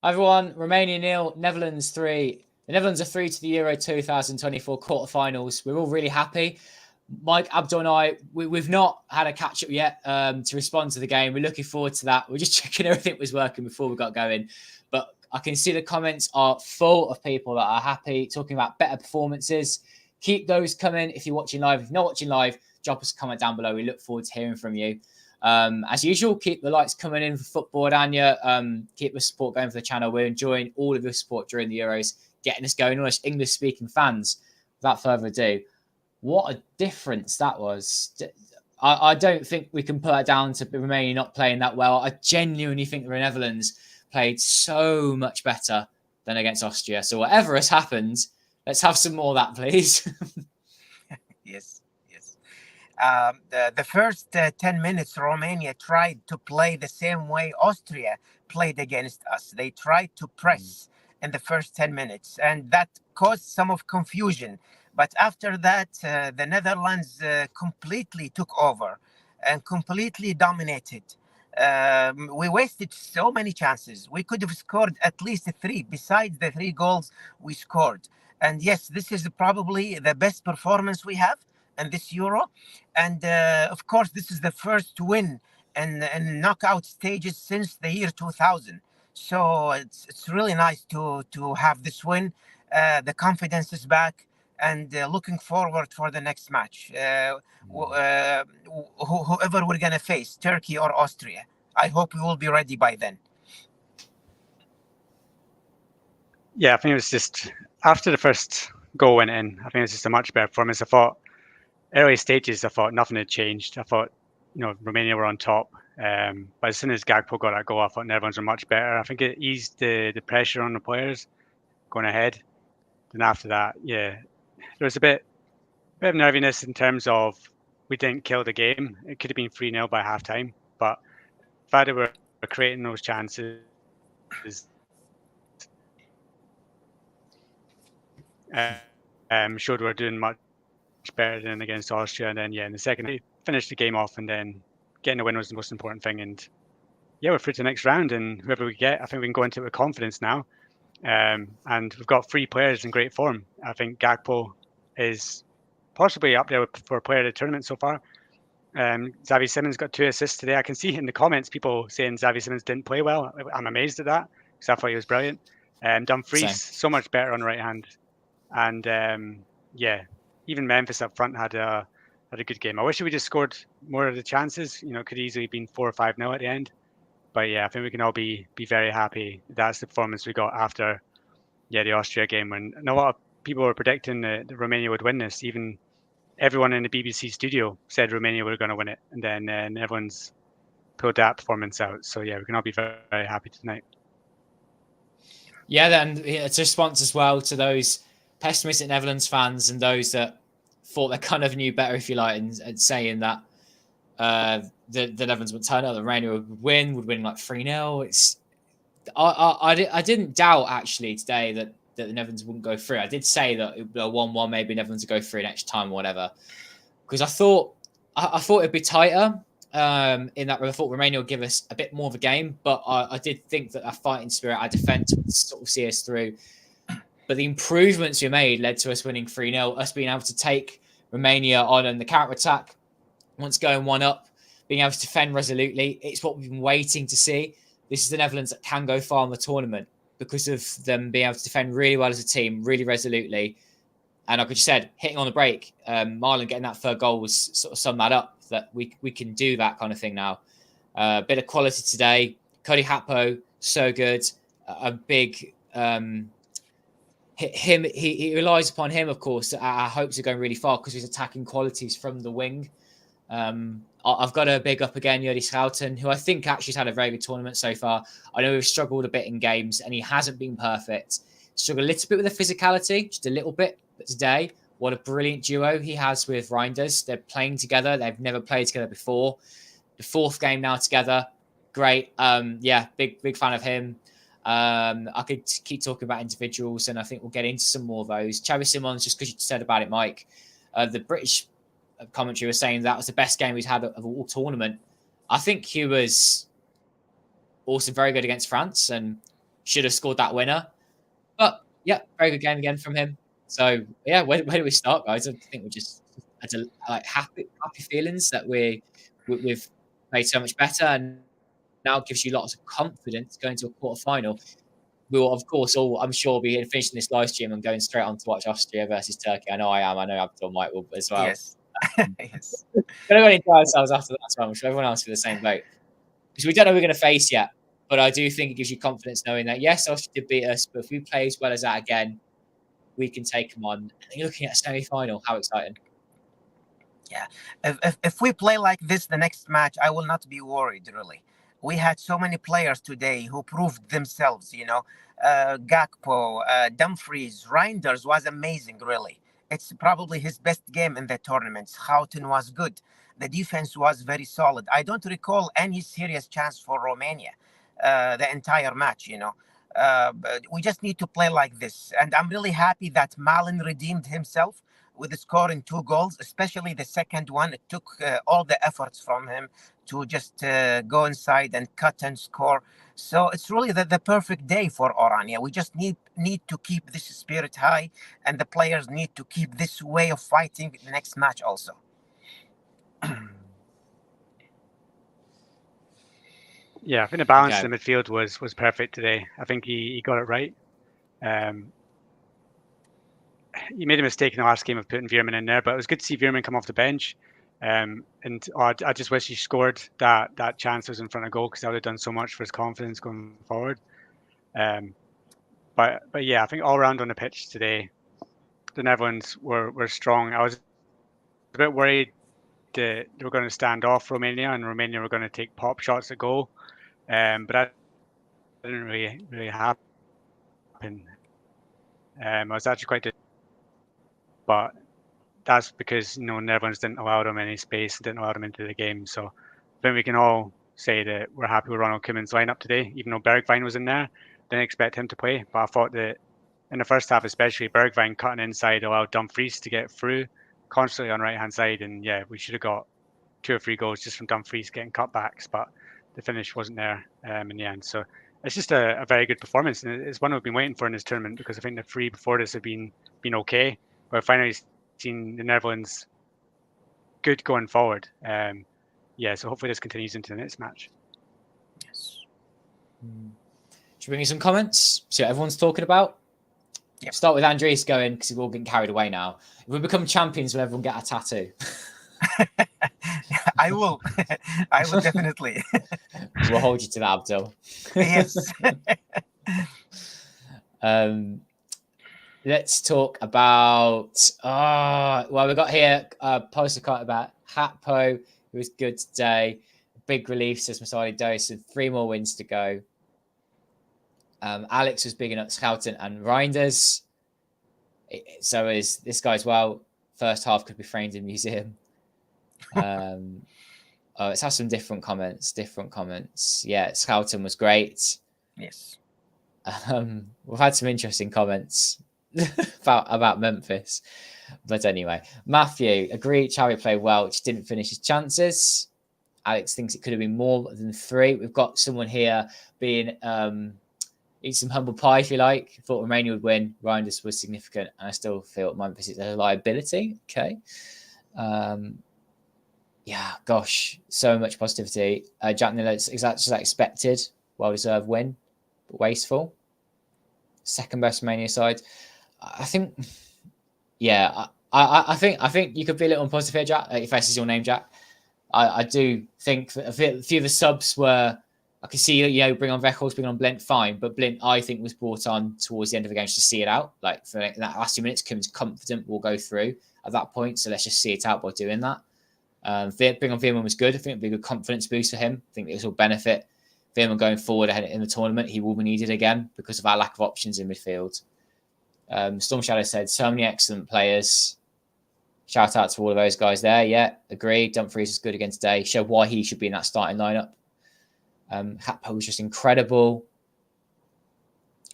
Everyone, Romania 0, Netherlands 3. The Netherlands are through to the Euro 2024 quarterfinals. We're all really happy. Mike, Abdul and I, we've not had a catch-up yet to respond to the game. We're looking forward to that. We're just checking everything was working before we got going. But I can see the comments are full of people that are happy, talking about better performances. Keep those coming if you're watching live. If you're not watching live, drop us a comment down below. We look forward to hearing from you. As usual, keep the likes coming in for Football-Oranje. Keep the support going for the channel. We're enjoying all of your support during the Euros, getting us going, all us English-speaking fans. Without further ado, what a difference that was. I don't think we can put that down to Romania not playing that well. I genuinely think the Netherlands played so much better than against Austria. So whatever has happened, let's have some more of that, please. Yes. The first 10 minutes, Romania tried to play the same way Austria played against us. They tried to press in the first 10 minutes, and that caused some of confusion. But after that, the Netherlands completely took over and completely dominated. We wasted so many chances. We could have scored at least 3 besides the 3 goals we scored. And yes, this is probably the best performance we have in this Euro. And of course, this is the first win in knockout stages since the year 2000. So it's really nice to have this win. The confidence is back. And looking forward for the next match. Whoever we're going to face, Turkey or Austria, I hope we will be ready by then. Yeah, I think it was just after the first goal went in, I think it was just a much better performance. I thought early stages, I thought nothing had changed. I thought, Romania were on top. But as soon as Gakpo got that goal, I thought Netherlands were much better. I think it eased the pressure on the players going ahead. And after that, yeah, there was a bit of nerviness in terms of we didn't kill the game. It could have been 3-0 by halftime, but the fact that we're creating those chances showed we're doing much better than against Austria. And then, in the second, we finished the game off, and then getting the win was the most important thing. And yeah, we're through to the next round, and whoever we get, I think we can go into it with confidence now. And we've got 3 players in great form. I think Gakpo is possibly up there for player of the tournament so far. Xavi Simons got 2 assists today. I can see in the comments people saying Xavi Simons didn't play well. I'm amazed at that because I thought he was brilliant. Dumfries so much better on the right hand, and even Memphis up front had a good game. I wish we just scored more of the chances. It could easily have been 4 or 5-0 at the end. But yeah, I think we can all be very happy. That's the performance we got after the Austria game, when a lot of people were predicting that Romania would win this. Even everyone in the BBC studio said Romania were going to win it, and then everyone's pulled that performance out. So yeah, we can all be very, very happy tonight. Yeah, then it's a response as well to those pessimistic Netherlands fans and those that thought they kind of knew better, if you like, and saying that the Netherlands would turn up, the Romania would win like 3-0. I didn't doubt actually today that the Netherlands wouldn't go through. I did say that it would be a 1-1, maybe Netherlands would go through next time or whatever, because I thought it'd be tighter. In that I thought Romania would give us a bit more of a game, but I did think that our fighting spirit, our defence would sort of see us through. But the improvements we made led to us winning 3-0, us being able to take Romania on in the counter-attack, once going 1-up, being able to defend resolutely. It's what we've been waiting to see. This is the Netherlands that can go far in the tournament because of them being able to defend really well as a team, really resolutely. And like I just said, hitting on the break, Marlon getting that 3rd goal was sort of summed that up, that we can do that kind of thing now. A bit of quality today. Cody Gakpo, so good. A big... He relies upon him, of course. Our hopes are going really far because his attacking qualities from the wing. I've got to big up again Jody Schouten, who I think actually has had a very good tournament so far. I know we've struggled a bit in games and he hasn't been perfect. Struggled a little bit with the physicality, just a little bit. But today, what a brilliant duo he has with Reinders. They're playing together. They've never played together before. The 4th game now together. Great. Big fan of him. I could keep talking about individuals, and I think we'll get into some more of those. Xavi Simons, just because you said about it, Mike, the British commentary was saying that was the best game he's had of all tournament. I think he was also very good against France and should have scored that winner. But yeah, very good game again from him. So yeah, where do we start, guys? I think we just had happy feelings that we've played so much better, and now gives you lots of confidence going to a quarter-final. We will, of course, I'm sure, be finishing this live stream and going straight on to watch Austria versus Turkey. I know I am. I know Abdul and Mike will as well. Yes. Yes. We're going to enjoy ourselves after that as well. I'm sure everyone else will be the same boat. Because we don't know who we're going to face yet. But I do think it gives you confidence knowing that, yes, Austria did beat us, but if we play as well as that again, we can take them on. And you're looking at a semi-final. How exciting. Yeah. If we play like this the next match, I will not be worried, really. We had so many players today who proved themselves, Gakpo, Dumfries, Reinders was amazing, really. It's probably his best game in the tournament. Schouten was good. The defense was very solid. I don't recall any serious chance for Romania the entire match, But we just need to play like this. And I'm really happy that Malin redeemed himself with scoring 2 goals, especially the second one. It took all the efforts from him to just go inside and cut and score. So it's really the perfect day for Oranje. We just need to keep this spirit high, and the players need to keep this way of fighting the next match also. Yeah, I think the balance in the midfield was perfect today. I think he got it right. He made a mistake in the last game of putting Veerman in there, but it was good to see Veerman come off the bench. I just wish he scored that chance that was in front of goal, because that would have done so much for his confidence going forward. But yeah, I think all around on the pitch today, the Netherlands were strong. I was a bit worried that they were going to stand off Romania, and Romania were going to take pop shots at goal. But that didn't really happen. I was actually quite but that's because Netherlands didn't allow them any space, didn't allow them into the game. So I think we can all say that we're happy with Ronald Koeman's lineup today, even though Bergwijn was in there. Didn't expect him to play, but I thought that in the first half, especially, Bergwijn cutting inside allowed Dumfries to get through constantly on right hand side, and yeah, we should have got 2 or 3 goals just from Dumfries getting cutbacks, but the finish wasn't there in the end. So it's just a very good performance, and it's one we've been waiting for in this tournament, because I think the 3 before this have been okay. But finally seen the Netherlands good going forward. So hopefully this continues into the next match. Yes. Should we bring you some comments? See what everyone's talking about? Yep. Start with Andres going, because we're all getting carried away now. If we become champions, will everyone get a tattoo? I will. I will definitely. We'll hold you to that, Abdul. Yes. Let's talk about. We got here a poster card about Hatpo, who was good today. Big relief, says Masali Dose, and 3 more wins to go. Alex was bigging up Schouten and Reinders. So is this guy as well. First half could be framed in museum. Let's have some different comments. Yeah, Schouten was great. Yes. We've had some interesting comments about Memphis. But anyway, Matthew, agreed, Xavi played well, just didn't finish his chances. Alex thinks it could have been more than 3. We've got someone here being eat some humble pie, if you like. Thought Romania would win. Reinders was significant, and I still feel Memphis is a liability. Okay. Yeah, gosh, so much positivity. Jack Miller, exactly as I expected. Well-deserved win, but wasteful. Second best Romania side. I think, yeah, I think you could be a little positive here, Jack. If this is your name, Jack. I do think that a few of the subs were. I can see, bring on Veckles, bring on Blint, fine. But Blint, I think, was brought on towards the end of the game just to see it out. Like, for that last 2 minutes, Kim's confident we'll go through at that point. So let's just see it out by doing that. Bring on Veerman was good. I think it'd be a good confidence boost for him. I think this will benefit Veerman going forward ahead in the tournament. He will be needed again because of our lack of options in midfield. Storm Shadow said, so many excellent players. Shout out to all of those guys there. Yeah, agreed. Dumfries is good again today. Showed why he should be in that starting lineup. Hatpo was just incredible.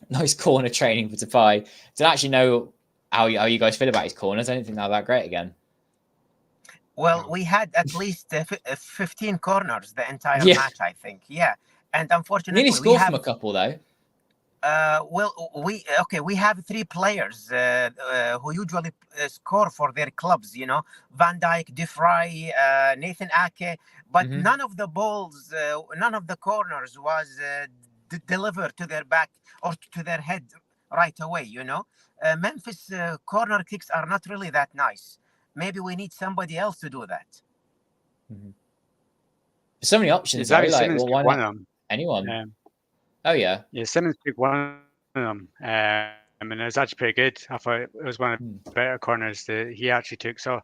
Nice corner training for Depay. Don't actually know how you guys feel about his corners. I don't think they're that great again. Well, we had at least 15 corners the entire match, I think. Yeah. And unfortunately, he scored from a couple, though. we have three players who usually score for their clubs. Van Dijk, De Vrij, Nathan Ake, but none of the balls, none of the corners was delivered to their back or to their head right away. Memphis corner kicks are not really that nice. Maybe we need somebody else to do that. So many options, though. Like, well, why not anyone? Oh yeah, Simmons took one of them, and it was actually pretty good. I thought it was one of the better corners that he actually took. So I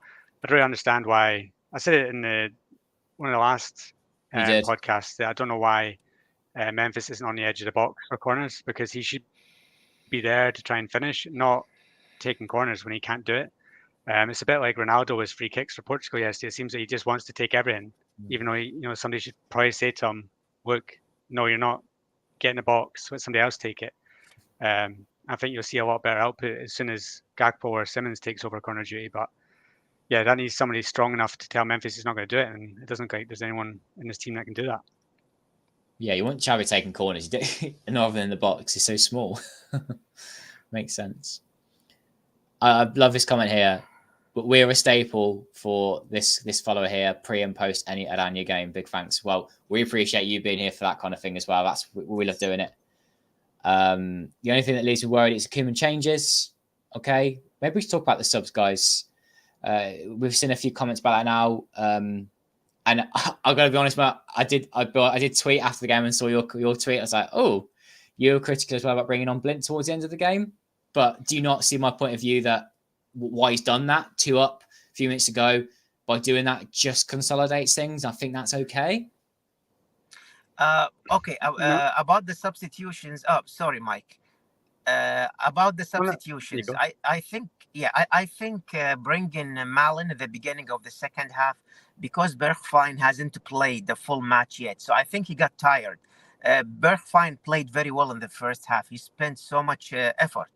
don't really understand why. I said it in one of the last podcasts that I don't know why Memphis isn't on the edge of the box for corners, because he should be there to try and finish, not taking corners when he can't do it. It's a bit like Ronaldo with free kicks for Portugal yesterday. It seems that he just wants to take everything, even though somebody should probably say to him, "Look, no, you're not. Get in the box, let somebody else take it." I think you'll see a lot better output as soon as Gakpo or Simmons takes over corner duty. But yeah, that needs somebody strong enough to tell Memphis he's not going to do it, and it doesn't look like there's anyone in this team that can do that. Yeah, you want Xavi taking corners, rather than the box. It's so small. Makes sense. I love this comment here. But we're a staple for this follower here, pre and post any Oranje game. Big thanks. Well, we appreciate you being here for that kind of thing as well. We love doing it. The only thing that leaves me worried is Koeman changes. Okay, maybe we should talk about the subs, guys. We've seen a few comments about that now. And I've got to be honest, Matt, I did tweet after the game and saw your tweet. I was like, oh, you were critical as well about bringing on Blint towards the end of the game. But do you not see my point of view that why he's done that 2 up a few minutes ago? By doing that, it just consolidates things. I think that's okay. Okay. About the substitutions. Oh, sorry, Mike. About the substitutions, I think bringing Malin at the beginning of the second half, because Bergwijn hasn't played the full match yet, so I think he got tired. Bergwijn played very well in the first half. He spent so much effort,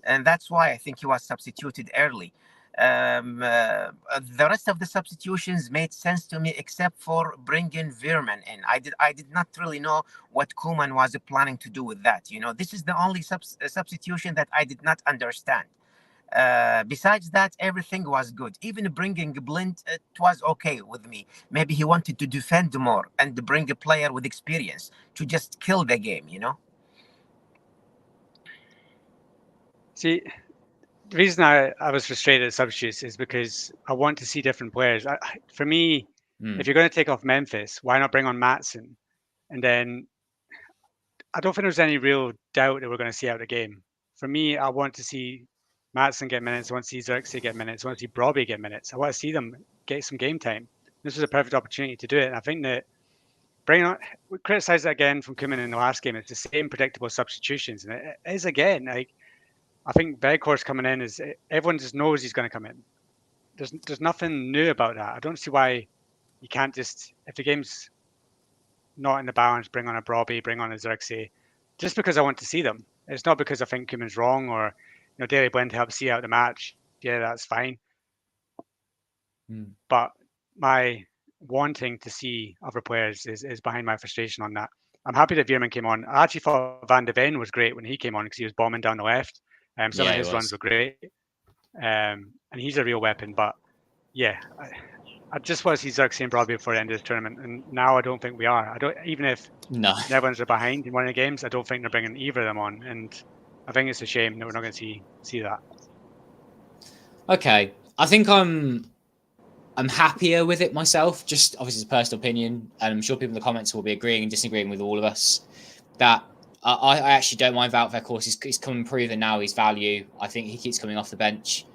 and that's why I think he was substituted early. The rest of the substitutions made sense to me, except for bringing Veerman in. I did not really know what Koeman was planning to do with that. This is the only substitution that I did not understand. Besides that, everything was good. Even bringing Blind, it was okay with me. Maybe he wanted to defend more and bring a player with experience to just kill the game. See, the reason I was frustrated at substitutes is because I want to see different players. For me, if you're going to take off Memphis, why not bring on Maatsen? And then I don't think there's any real doubt that we're going to see out the game. For me, I want to see Maatsen get minutes. I want to see Xerxes get minutes. I want to see Brobbey get minutes. I want to see them get some game time. This was a perfect opportunity to do it. And I think that we criticised it again from Koeman in the last game. It's the same predictable substitutions. And it is again, I think Weghorst coming in is everyone just knows he's going to come in. There's nothing new about that. I don't see why you can't just, if the game's not in the balance, bring on a Brobbey, bring on a Xerxes, just because I want to see them. It's not because I think Koeman's wrong or Daley Blind helps see out the match. Yeah, that's fine. But my wanting to see other players is behind my frustration on that. I'm happy that Veerman came on. I actually thought Van de Ven was great when he came on because he was bombing down the left. Some of his runs were great. And he's a real weapon. But yeah, I just want to see Xerxes and Brobbey before the end of the tournament. And now I don't think we are. Even if Netherlands are behind in one of the games, I don't think they're bringing either of them on. And I think it's a shame that we're not going to see that. Okay. I think I'm happier with it myself. Just obviously it's a personal opinion. And I'm sure people in the comments will be agreeing and disagreeing with all of us. That I actually don't mind Wout Weghorst. He's come and proven now his value. I think he keeps coming off the bench.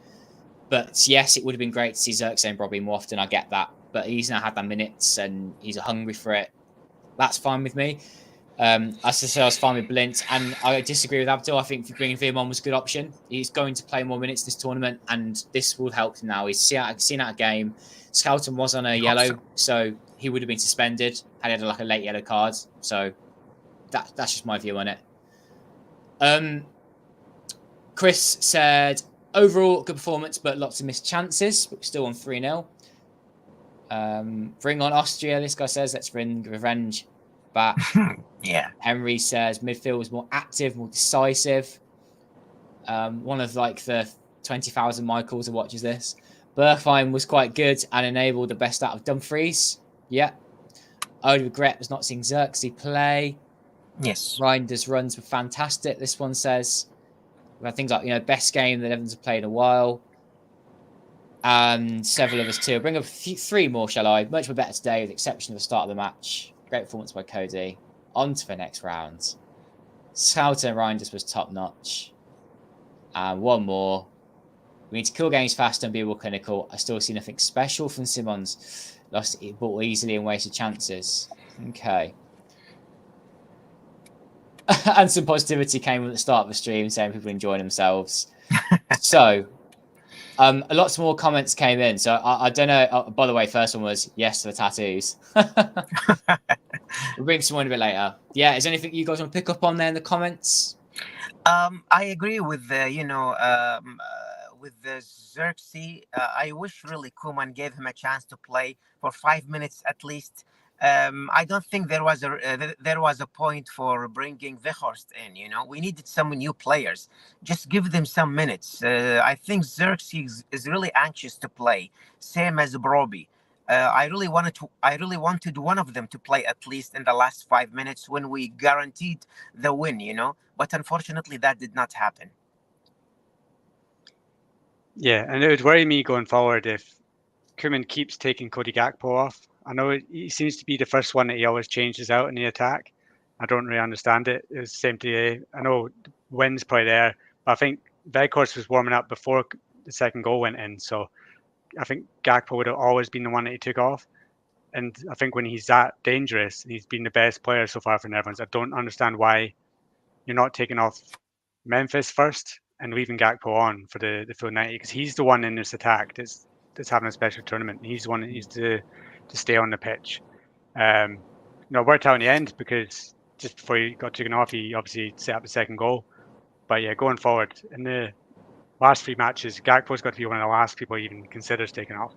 But yes, it would have been great to see Xerxes and Brobbey more often. I get that. But he's now had that minutes and he's hungry for it. That's fine with me. I was fine with Blint. And I disagree with Abdul. I think bringing Veerman was a good option. He's going to play more minutes this tournament. And this will help him now. He's seen out a game. Skelton was on a yellow. So he would have been suspended. Had a late yellow card. So that's just my view on it. Chris said, overall, good performance, but lots of missed chances. But we're still on 3-0. Bring on Austria, this guy says. Let's bring revenge back. Yeah. Henry says midfield was more active, more decisive. One of like the 20,000 Michaels who watches this. Bergwijn was quite good and enabled the best out of Dumfries. Yeah. Only regret was not seeing Xerxes play. Yes. Reinders' runs were fantastic. This one says we've had things like, best game that Evans have played in a while. And several of us too. I'll bring up three more, shall I? Much more better today, with the exception of the start of the match. Great performance by Cody. On to the next round. Southern Reinders was top notch. And one more. We need to kill games faster and be more clinical. I still see nothing special from Simons. Lost the ball easily and wasted chances. Okay. And some positivity came at the start of the stream saying people enjoying themselves. So, lots more comments came in. So I don't know. Oh, by the way, first one was yes to the tattoos. We'll bring someone a bit later. Yeah, is there anything you guys want to pick up on there in the comments? I agree with with the Xerxes. I wish really Koeman gave him a chance to play for 5 minutes at least. I don't think there was a point for bringing Weghorst in. We needed some new players. Just give them some minutes. I think Xerxes is really anxious to play, same as Broby. I really wanted one of them to play at least in the last 5 minutes when we guaranteed the win. But unfortunately, that did not happen. Yeah, and it would worry me going forward if Koeman keeps taking Cody Gakpo off. I know he seems to be the first one that he always changes out in the attack. I don't really understand it. It's the same today. I know wind's probably there, but I think Weghorst was warming up before the second goal went in. So I think Gakpo would have always been the one that he took off. And I think when he's that dangerous, he's been the best player so far for Netherlands. I don't understand why you're not taking off Memphis first and leaving Gakpo on for the full 90, because he's the one in this attack that's having a special tournament. He's the one that needs to stay on the pitch. It worked out in the end because just before he got taken off, he obviously set up the second goal. But yeah, going forward in the last 3 matches, Gakpo's got to be one of the last people he even considers taking off.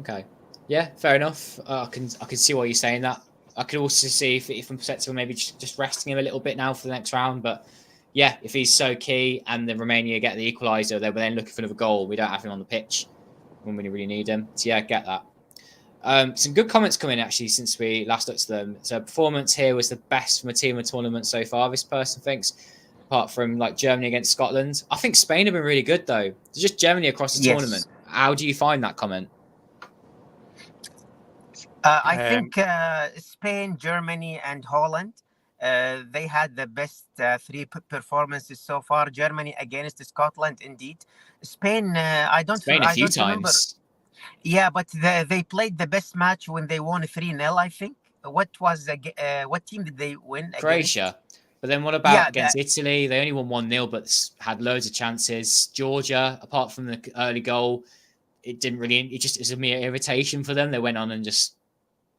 Okay, yeah, fair enough. I can see why you're saying that. I could also see if from perspective maybe just resting him a little bit now for the next round. But yeah, if he's so key and the Romania get the equaliser, they were then looking for another goal. We don't have him on the pitch when we really need him. So yeah, I get that. Some good comments coming actually since we last looked at them. So performance here was the best from a team of tournament so far. This person thinks, apart from like Germany against Scotland. I think Spain have been really good though. It's just Germany across the tournament. How do you find that comment? I think Spain, Germany, and Holland, they had the best 3 performances so far. Germany against Scotland, indeed. Spain, I don't remember. Yeah, but they played the best match when they won 3-0, I think. What team did they win? Croatia. Against? But then what about against Italy? They only won 1-0, but had loads of chances. Georgia, apart from the early goal, it just was a mere irritation for them. They went on and just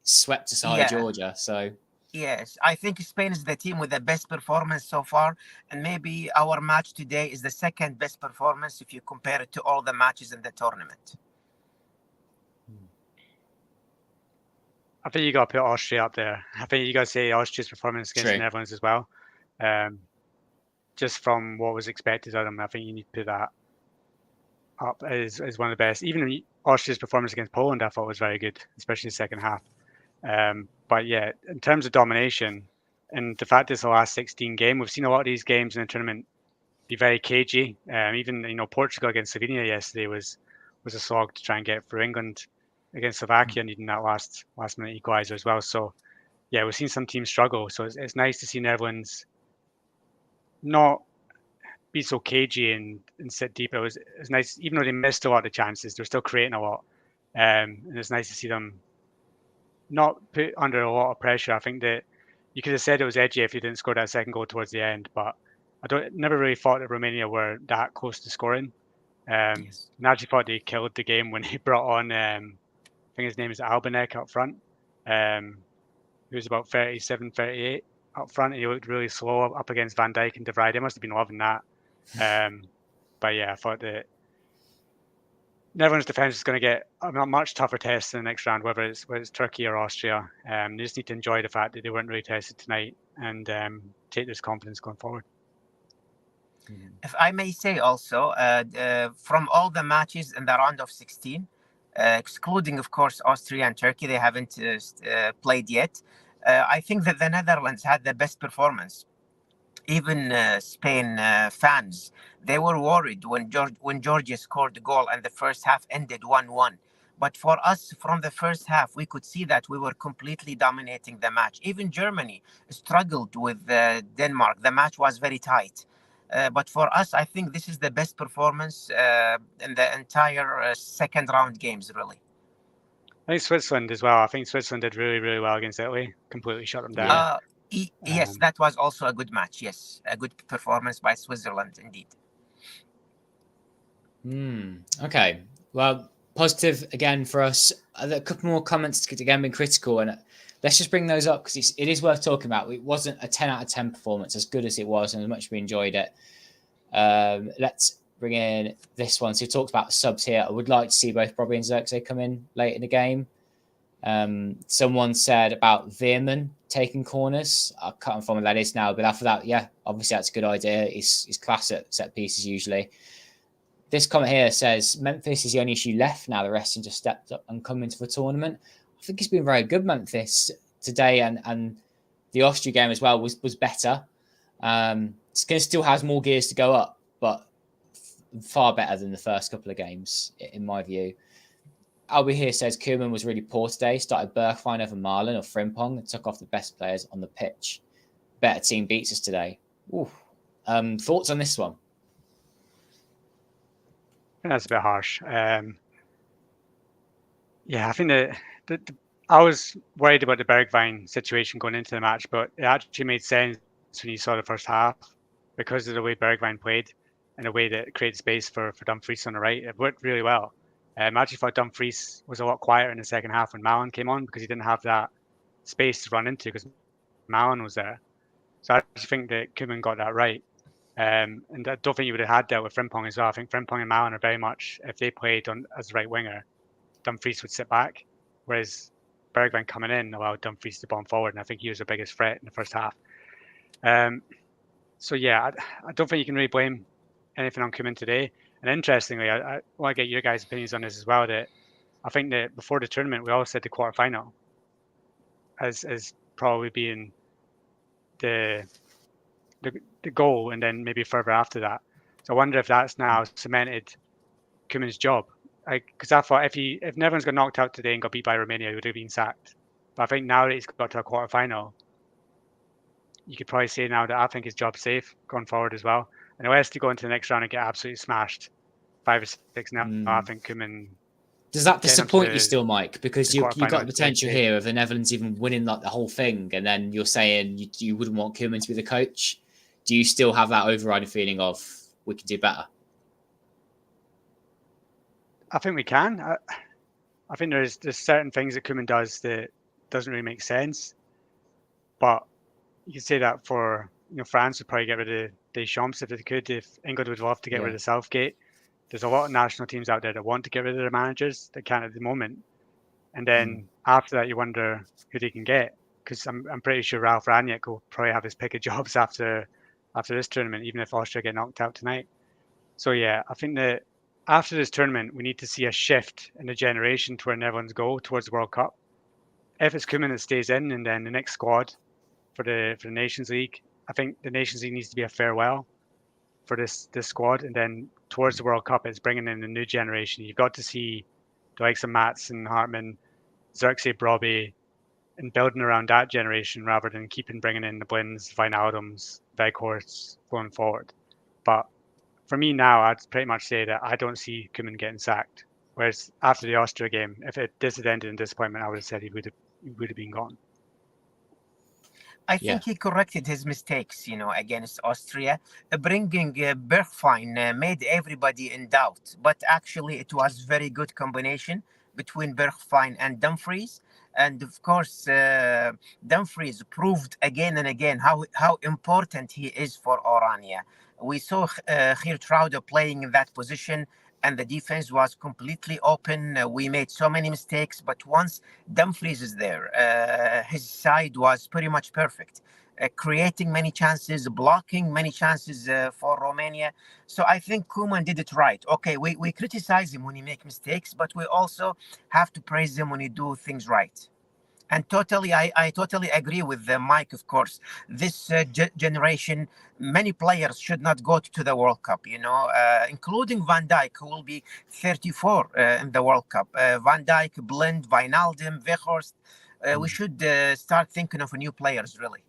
swept aside Georgia. So yes, I think Spain is the team with the best performance so far, and maybe our match today is the second best performance if you compare it to all the matches in the tournament. I think you got to put Austria up there. I think you got to say Austria's performance against the Netherlands as well. Just from what was expected of them, I think you need to put that up as one of the best. Even Austria's performance against Poland, I thought was very good, especially the second half. But yeah, in terms of domination and the fact it's the last 16 game, we've seen a lot of these games in the tournament be very cagey. Even Portugal against Slovenia yesterday was a slog to try and get through. England against Slovakia needing that last minute equaliser as well. So yeah, we've seen some teams struggle. So it's nice to see Netherlands not be so cagey and sit deep. It was nice, even though they missed a lot of the chances, they're still creating a lot. And it's nice to see them not put under a lot of pressure. I think that you could have said it was edgy if you didn't score that second goal towards the end, but I never really thought that Romania were that close to scoring. And I actually thought they killed the game when he brought on, I think his name is Albanek up front, who was about 37, 38 up front. He looked really slow up against Van Dijk and De Vrij. They must have been loving that. But yeah, I thought that Netherlands defence is going to get a much tougher test in the next round, whether it's Turkey or Austria. They just need to enjoy the fact that they weren't really tested tonight and take this confidence going forward. If I may say also, from all the matches in the round of 16, excluding, of course, Austria and Turkey, they haven't played yet. I think that the Netherlands had the best performance. Even Spain fans, they were worried when Georgia scored the goal and the first half ended 1-1. But for us, from the first half, we could see that we were completely dominating the match. Even Germany struggled with Denmark. The match was very tight. But for us, I think this is the best performance in the entire second round games, really. I think Switzerland as well. I think Switzerland did really, really well against Italy. Completely shut them down. Yes, that was also a good match. Yes, a good performance by Switzerland, indeed. Okay. Well, positive again for us. A couple more comments to again been critical, and let's just bring those up because it is worth talking about. It wasn't a 10 out of 10 performance, as good as it was, and as much as we enjoyed it. Let's bring in this one. So we talked about subs here. I would like to see both Bobby and Xerxes come in late in the game. Someone said about Veerman taking corners. I can't remember what that is now, but after that, yeah, obviously that's a good idea. He's class at set pieces usually. This comment here says Memphis is the only issue left now. The rest have just stepped up and come into the tournament. I think it's been very good, Memphis, today, and the Austria game as well was better. Still has more gears to go up, but far better than the first couple of games, in my view. Albie here says Koeman was really poor today. Started Bergwijn over Marlon or Frimpong and took off the best players on the pitch. Better team beats us today. Ooh. Thoughts on this one? I think that's a bit harsh. Yeah, I think that I was worried about the Bergwijn situation going into the match, but it actually made sense when you saw the first half because of the way Bergwijn played and the way that it created space for Dumfries on the right. It worked really well. I actually thought Dumfries was a lot quieter in the second half when Malin came on because he didn't have that space to run into because Malin was there. So I actually think that Koeman got that right. And I don't think you would have had that with Frimpong as well. I think Frimpong and Malin are very much, if they played as right winger, Dumfries would sit back, whereas Bergwijn coming in allowed Dumfries to bomb forward, and I think he was the biggest threat in the first half. So yeah, I don't think you can really blame anything on Koeman today. And interestingly, I want to get your guys' opinions on this as well. That I think that before the tournament, we all said the quarterfinal as probably being the goal, and then maybe further after that. So I wonder if that's now cemented Koeman's job. Because I thought if Netherlands got knocked out today and got beat by Romania, he would have been sacked. But I think now that he's got to a quarterfinal, you could probably say now that I think his job's safe going forward as well. And unless they go into the next round and get absolutely smashed 5 or 6 now, I think Koeman. Does that disappoint you still, Mike? Because you got the potential here of the Netherlands even winning like the whole thing, and then you're saying you wouldn't want Koeman to be the coach. Do you still have that overriding feeling of we can do better? I think we can. I think there's certain things that Koeman does that doesn't really make sense. But you could say that for France would probably get rid of Deschamps if they could. If England would love to get rid of Southgate, there's a lot of national teams out there that want to get rid of their managers that can't at the moment. And then after that, you wonder who they can get, because I'm pretty sure Ralf Rangnick will probably have his pick of jobs after this tournament, even if Austria get knocked out tonight. So yeah, I think that after this tournament, we need to see a shift in the generation to where Netherlands go towards the World Cup. If it's Koeman that stays in, and then the next squad for the Nations League, I think the Nations League needs to be a farewell for this squad, and then towards the World Cup, it's bringing in a new generation. You've got to see the likes of Mats and Hartman, Xerxes, Brobbey, and building around that generation rather than bringing in the Blinds, Wijnaldums, Weghorst going forward. But for me now, I'd pretty much say that I don't see Koeman getting sacked. Whereas after the Austria game, if this had ended in disappointment, I would have said he would have been gone. I think he corrected his mistakes, against Austria. Bringing Bergwijn made everybody in doubt, but actually it was very good combination between Bergwijn and Dumfries. And of course, Dumfries proved again and again how important he is for Oranje. We saw Geertruida playing in that position, and the defense was completely open. We made so many mistakes, but once Dumfries is there, his side was pretty much perfect, creating many chances, blocking many chances for Romania. So I think Koeman did it right. Okay, we criticize him when he make mistakes, but we also have to praise him when he do things right. And I totally agree with Mike, of course. This generation, many players should not go to the World Cup, including Van Dijk, who will be 34 in the World Cup. Van Dijk, Blind, Wijnaldum, Weghorst. We should start thinking of new players, really.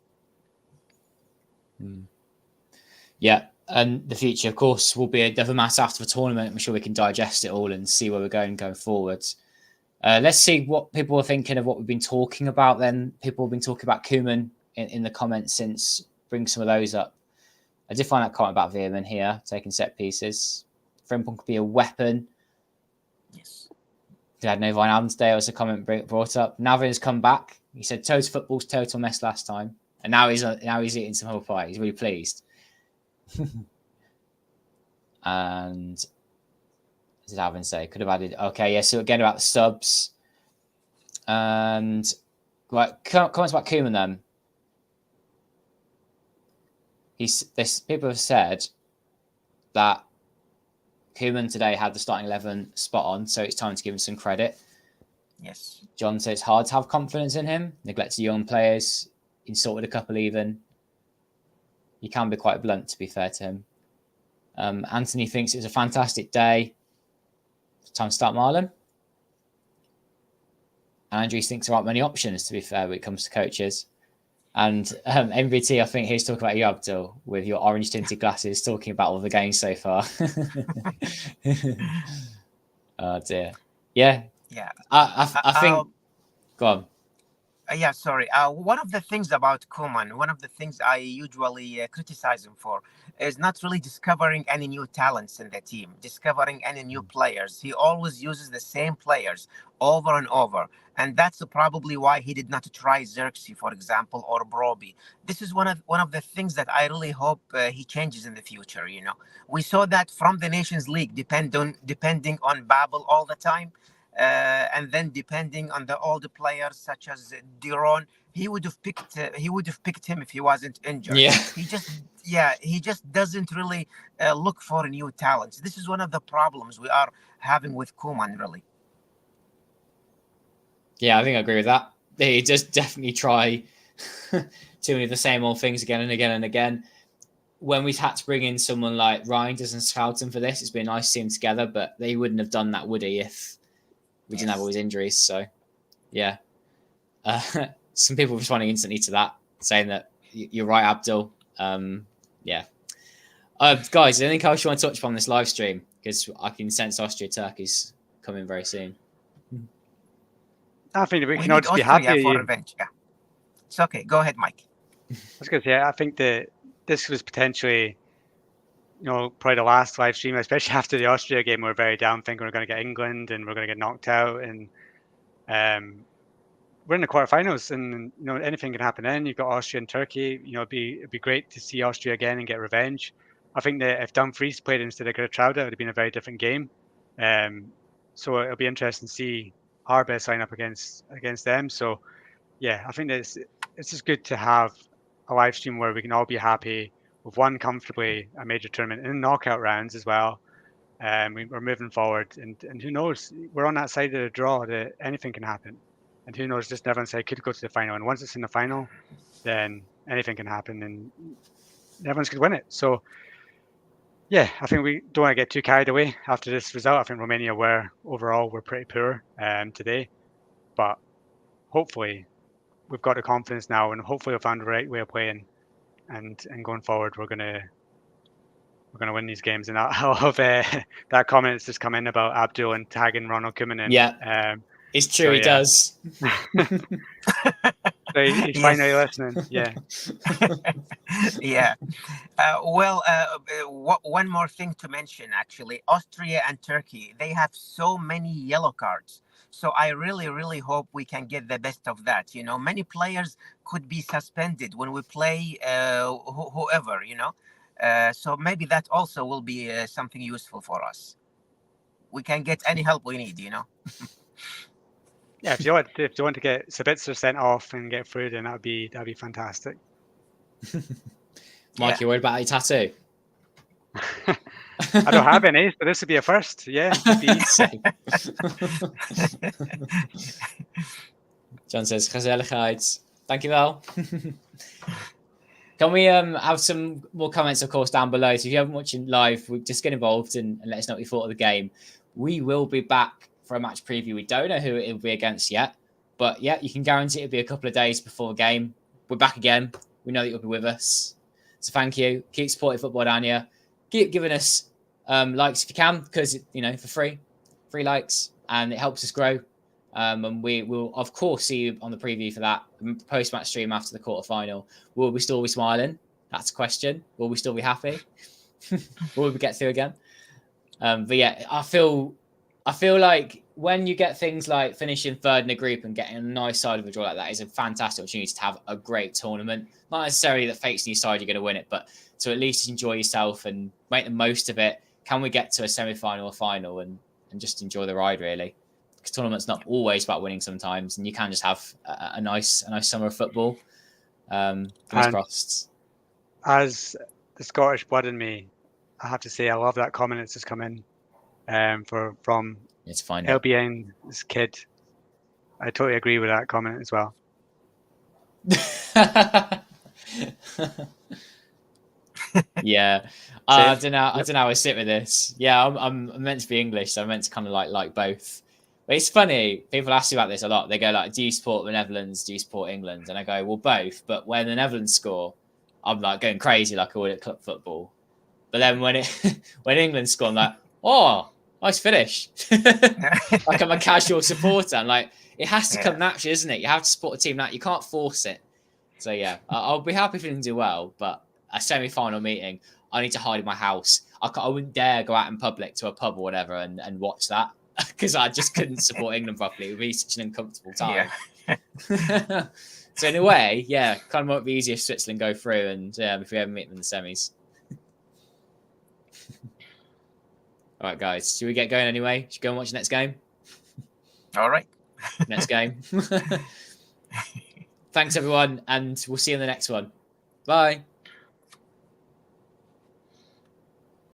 Yeah, and the future, of course, will be another match after the tournament. I'm sure we can digest it all and see where we're going forwards. Let's see what people are thinking of what we've been talking about then. People have been talking about Koeman in the comments since. Bring some of those up. I did find that comment about Veerman here, taking set pieces. Frimpong could be a weapon. Yes. They had no Wijnaldum today, was a comment brought up. Navin has come back. He said total football's total mess last time. And now he's eating some whole pie. He's really pleased. And what did Alvin say? Could have added. Okay, yeah. So again about the subs, and comments about Koeman. Then people have said that Koeman today had the starting 11 spot on, so it's time to give him some credit. Yes. John says it's hard to have confidence in him. Neglected young players, insulted a couple even. He can be quite blunt, to be fair to him. Anthony thinks it was a fantastic day. Time to start Marlon. Andrew thinks there aren't many options, to be fair, when it comes to coaches. And MVT, I think he's talking about you, Abdul, with your orange tinted glasses, talking about all the games so far. Oh dear. Yeah. Yeah. I think. Go on. Yeah, sorry. One of the things about Koeman, one of the things I usually criticize him for, is not really discovering any new talents in the team, discovering any new players. He always uses the same players over and over. And that's probably why he did not try Xerxes, for example, or Broby. This is one of the things that I really hope he changes in the future. We saw that from the Nations League, depending on Babel all the time. And then depending on the older players such as Diron, he would have picked him if he wasn't injured. Yeah. He just doesn't really look for new talents. This is one of the problems we are having with Koeman, really. Yeah, I think I agree with that. He just definitely try too many of the same old things again and again and again. When we've had to bring in someone like Reinders and Statham for this, it's been nice to see them together, but they wouldn't have done that, would he, if we didn't have all his injuries. So, yeah. Some people responding instantly to that, saying that you're right, Abdul. Yeah. Guys, anything else you want to touch upon this live stream? Because I can sense Austria-Turkey's coming very soon. I think we can all just be happy for revenge. Yeah. It's okay. Go ahead, Mike. I was going to say, I think that this was potentially, probably the last live stream, especially after the Austria game. We were very down, thinking we're going to get England and we're going to get knocked out. And we're in the quarterfinals, and anything can happen then. You've got Austria and Turkey. It'd be great to see Austria again and get revenge. I think that if Dumfries played instead of Gertruida, it would have been a very different game. So it'll be interesting to see our best line up against them. So yeah, I think that it's just good to have a live stream where we can all be happy. We've won comfortably a major tournament in knockout rounds as well. We're moving forward, and who knows? We're on that side of the draw that anything can happen, and who knows? Just Netherlands side could go to the final, and once it's in the final, then anything can happen, and Netherlands could win it. So yeah, I think we don't want to get too carried away after this result. I think Romania were pretty poor today, but hopefully we've got the confidence now, and hopefully we'll find the right way of playing, and going forward we're gonna win these games. And I love that comment that's just come in about Abdul and tagging Ronald Koeman in. Yeah, it's true. So, he does. So he's finally listening. Yeah. Yeah. One more thing to mention, actually, Austria and Turkey, they have so many yellow cards. So I really, really hope we can get the best of that. Many players could be suspended when we play whoever, so maybe that also will be something useful for us. we can get any help we need. Yeah, if you want to get Sabitzer sent off and get through, then that'd be fantastic. Mike, you worried about your tattoo? I don't have any, so this would be a first. Yeah. John says, gezelligheid. Dankjewel. Can we have some more comments, of course, down below? So if you haven't watched live, just get involved and let us know what you thought of the game. We will be back for a match preview. We don't know who it will be against yet. But yeah, you can guarantee it'll be a couple of days before the game. We're back again. We know that you'll be with us. So thank you. Keep supporting Football-Oranje. Keep giving us likes if you can, because, for free likes, and it helps us grow. And we will, of course, see you on the preview for that post-match stream after the quarterfinal. Will we still be smiling? That's a question. Will we still be happy? Will we get through again? But yeah, I feel like when you get things like finishing third in a group and getting a nice side of a draw like that is a fantastic opportunity to have a great tournament. Not necessarily that fate's on your side, you're going to win it, but to at least enjoy yourself and make the most of it. Can we get to a semi-final or final and just enjoy the ride, really? Because tournament's not always about winning sometimes, and you can just have a nice summer of football. Fingers crossed. As the Scottish blood in me, I have to say I love that comment that's just come in from It's fine. LBN, this kid. I totally agree with that comment as well. Yeah, I don't know how I sit with this. Yeah, I'm meant to be English, so I'm meant to kind of like both. But it's funny, people ask you about this a lot. They go like, do you support the Netherlands? Do you support England? And I go, well, both. But when the Netherlands score, I'm like going crazy like I would at club football. But then when England score, I'm like, oh, nice finish. Like I'm a casual supporter. And like, it has to come naturally, isn't it? You have to support a team that you can't force it. So yeah, I'll be happy if England do well, but a semi-final meeting, I need to hide in my house. I wouldn't dare go out in public to a pub or whatever and watch that because I just couldn't support England properly. It would be such an uncomfortable time. Yeah. So in a way, yeah, kind of might be easier if Switzerland go through and if we ever meet them in the semis. All right, guys, should we get going anyway? Should we go and watch the next game? All right. Next game. Thanks, everyone, and we'll see you in the next one. Bye.